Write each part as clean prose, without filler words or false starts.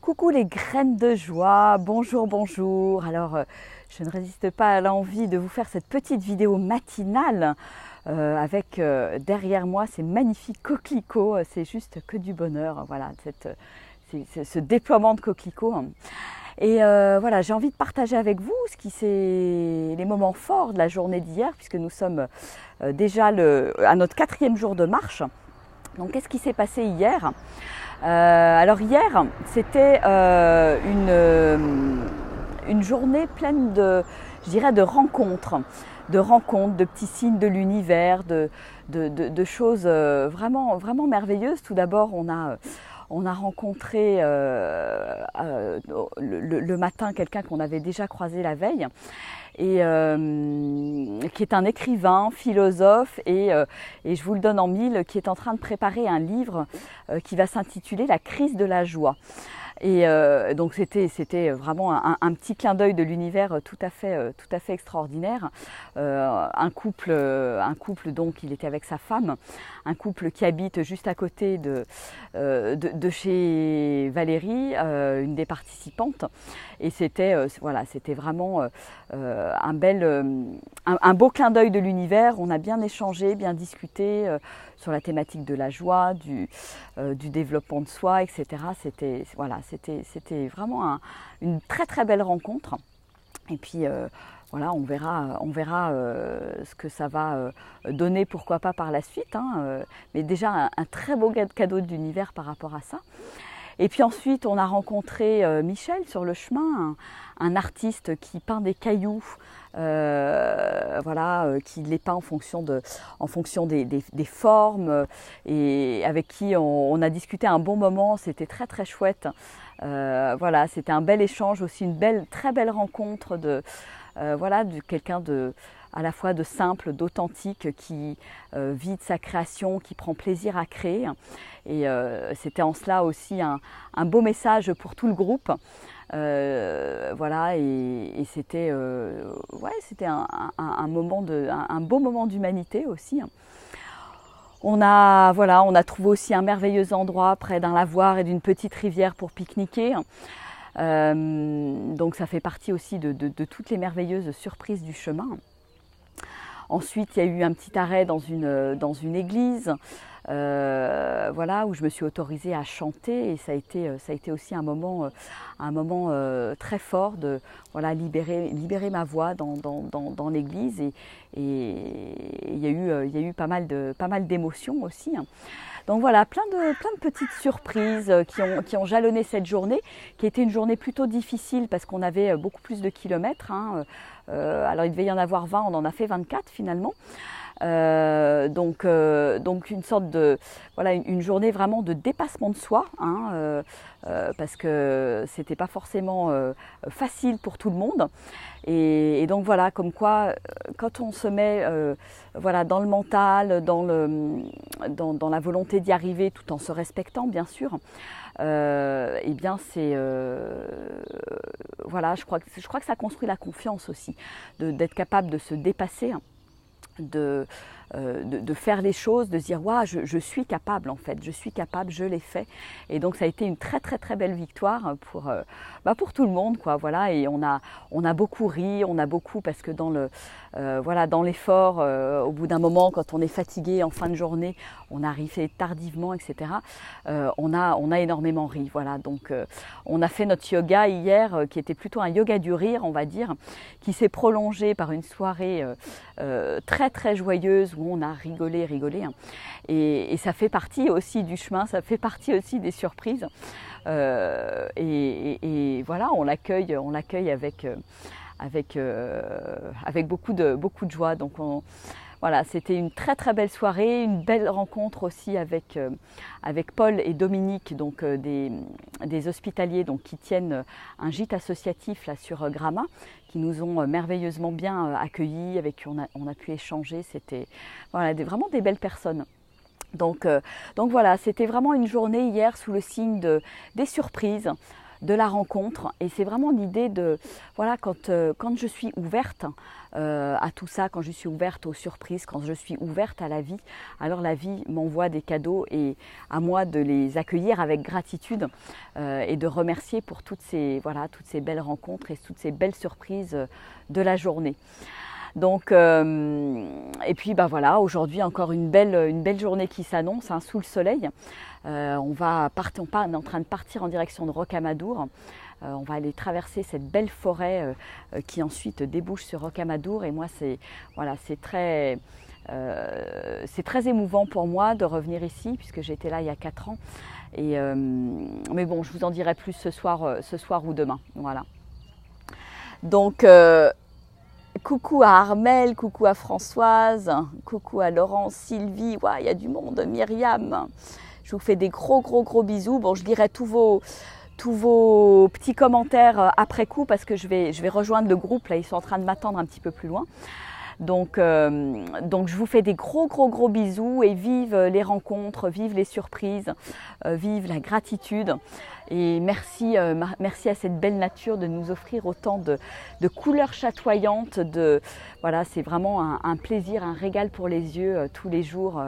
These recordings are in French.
Coucou les graines de joie, bonjour, bonjour. Alors, je ne résiste pas à l'envie de vous faire cette petite vidéo matinale avec derrière moi ces magnifiques coquelicots. C'est juste que du bonheur, voilà, ce déploiement de coquelicots. Et voilà, j'ai envie de partager avec vous les moments forts de la journée d'hier, puisque nous sommes déjà à notre 4e jour de marche. Donc, qu'est-ce qui s'est passé hier ? Alors hier, c'était une journée pleine de, je dirais, de rencontres, de petits signes de l'univers, de choses vraiment, vraiment merveilleuses. Tout d'abord, on a rencontré le matin quelqu'un qu'on avait déjà croisé la veille et qui est un écrivain, philosophe et je vous le donne en mille, qui est en train de préparer un livre qui va s'intituler La crise de la joie. Et donc c'était vraiment un petit clin d'œil de l'univers tout à fait extraordinaire. Un couple donc, il était avec sa femme, un couple qui habite juste à côté de chez Valérie, une des participantes. Et c'était vraiment un beau clin d'œil de l'univers. On a bien échangé, bien discuté sur la thématique de la joie, du développement de soi, etc. C'était vraiment une très très belle rencontre. Et puis voilà, on verra ce que ça va donner, pourquoi pas par la suite. Mais déjà un très beau cadeau de l'univers par rapport à ça. Et puis ensuite, on a rencontré Michel sur le chemin, un artiste qui peint des cailloux, qui les peint en fonction des formes, et avec qui on a discuté un bon moment. C'était très très chouette. C'était un bel échange, aussi une très belle rencontre de quelqu'un à la fois de simple, d'authentique, qui vit de sa création, qui prend plaisir à créer. Et c'était en cela aussi un beau message pour tout le groupe. Et c'était un beau moment d'humanité aussi. On a trouvé aussi un merveilleux endroit près d'un lavoir et d'une petite rivière pour pique-niquer. Donc ça fait partie aussi de toutes les merveilleuses surprises du chemin. Ensuite, il y a eu un petit arrêt dans une église, où je me suis autorisée à chanter, et ça a été aussi un moment très fort de libérer ma voix dans l'église, et il y a eu pas mal d'émotions aussi. Donc voilà, plein de petites surprises qui ont jalonné cette journée, qui était une journée plutôt difficile parce qu'on avait beaucoup plus de kilomètres. Alors il devait y en avoir 20, on en a fait 24 finalement. Donc une sorte une journée vraiment de dépassement de soi, parce que c'était pas forcément facile pour tout le monde. Et donc voilà, comme quoi, quand on se met dans le mental, dans la volonté d'y arriver, tout en se respectant bien sûr, je crois que ça construit la confiance aussi, d'être capable de se dépasser, de faire les choses, de se dire waouh, je suis capable, en fait, je suis capable, je l'ai fait. Et donc ça a été une très très très belle victoire pour tout le monde, quoi. Voilà, et on a beaucoup ri, parce que dans l'effort, au bout d'un moment, quand on est fatigué en fin de journée, on arrive tardivement, etc. On a énormément ri, voilà. Donc on a fait notre yoga hier, qui était plutôt un yoga du rire, on va dire, qui s'est prolongé par une soirée très très joyeuse, où on a rigolé, et ça fait partie aussi du chemin, ça fait partie aussi des surprises, et voilà, on l'accueille avec beaucoup de joie. Donc c'était une très très belle soirée, une belle rencontre aussi avec Paul et Dominique, donc des hospitaliers, donc qui tiennent un gîte associatif là sur Gramma, qui nous ont merveilleusement bien accueillis, avec qui on a pu échanger. C'était vraiment des belles personnes. Donc voilà, c'était vraiment une journée hier sous le signe des surprises, de la rencontre. Et c'est vraiment l'idée de, voilà, quand je suis ouverte à tout ça, quand je suis ouverte aux surprises, quand je suis ouverte à la vie, alors la vie m'envoie des cadeaux et à moi de les accueillir avec gratitude et de remercier pour toutes ces belles rencontres et toutes ces belles surprises de la journée. Donc, et puis bah voilà, aujourd'hui encore une belle journée qui s'annonce hein, sous le soleil. On est en train de partir en direction de Rocamadour. On va aller traverser cette belle forêt qui ensuite débouche sur Rocamadour. Et moi, c'est très émouvant pour moi de revenir ici puisque j'étais là il y a 4 ans. Mais bon, je vous en dirai plus ce soir ou demain. Voilà. Donc, coucou à Armelle, coucou à Françoise, coucou à Laurence, Sylvie, ouais, il y a du monde, Myriam. Je vous fais des gros bisous. Bon, je lirai tous vos petits commentaires après coup parce que je vais rejoindre le groupe. Là, ils sont en train de m'attendre un petit peu plus loin. Donc je vous fais des gros bisous et vive les rencontres, vive les surprises, vive la gratitude. Et merci à cette belle nature de nous offrir autant de couleurs chatoyantes. Voilà, c'est vraiment un plaisir, un régal pour les yeux tous les jours.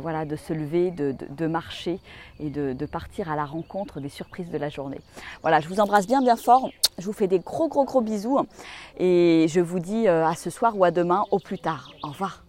Voilà, de se lever, de marcher et de partir à la rencontre des surprises de la journée. Voilà, je vous embrasse bien fort. Je vous fais des gros bisous et je vous dis à ce soir ou à demain, au plus tard. Au revoir.